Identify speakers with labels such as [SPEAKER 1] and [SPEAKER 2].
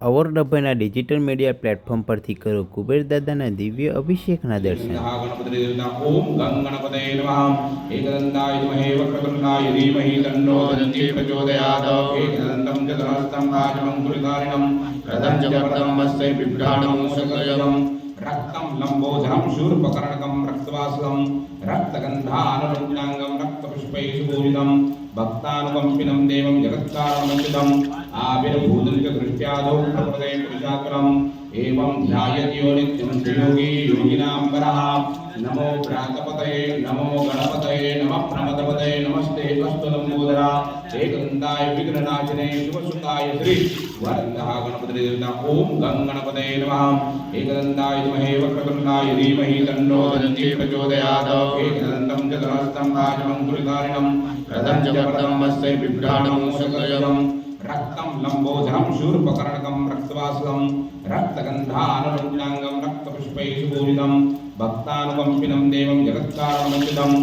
[SPEAKER 1] અવરડભના digital media platform પરથી કરો કુબેર દાદાના દિવ્ય અભિષેકના દર્શન।
[SPEAKER 2] ओम गं गणपतये नमः। एकदन्ताय विद्महे वक्रतुण्डाय धीमहि तन्नो दन्ती प्रचोदयात्। एकदन्तं चतुर्हस्तं राजमङ्कुलिकारिणं रथं च वरदं वस्ते बिभ्राणं सकलजलं रक्तं लम्बोदरं शूर्पकर्णकं रक्तवासलं रक्तगन्धानुरुञ्जाङ्गं रक्तपुष्पैः सुपूजितं भक्तानुकम्पिनं देवं जगत्कारणमञ्चितम् आविर्भूतं च दृष्ट्यादौ प्रकृते पुरुषात्मनम् एवं ध्यायति यो नित्यं योगी योगिनां वरः। नमो भ्रातपतये नमो गणपतये नमः प्रमदपतये नमस्ते अस्तु लंबोदरा एकदन्ताय विघ्ननाशिने शिवसुताय श्री वरदः गणपतिर्देवता। ओम गं गणपतये नमः। एकदन्ताय विद्महे वक्रतुण्डाय धीमहि तन्नो दन्ती प्रचोदयात्। एकदन्तं चतुर्हस्तं राजमङ्कुलिकारिणं रथं च वरदं वस्ते बिभ्राणं सकलजलं रक्तं लम्बोदरं शूर्पकर्णकं रक्तवासलं रक्तगन्धानुरुञ्जाङ्गं रक्तपुष्पैः सुपूजितं भक्तानुकम्पिनं देवं जगत्कारणमञ्चितम्।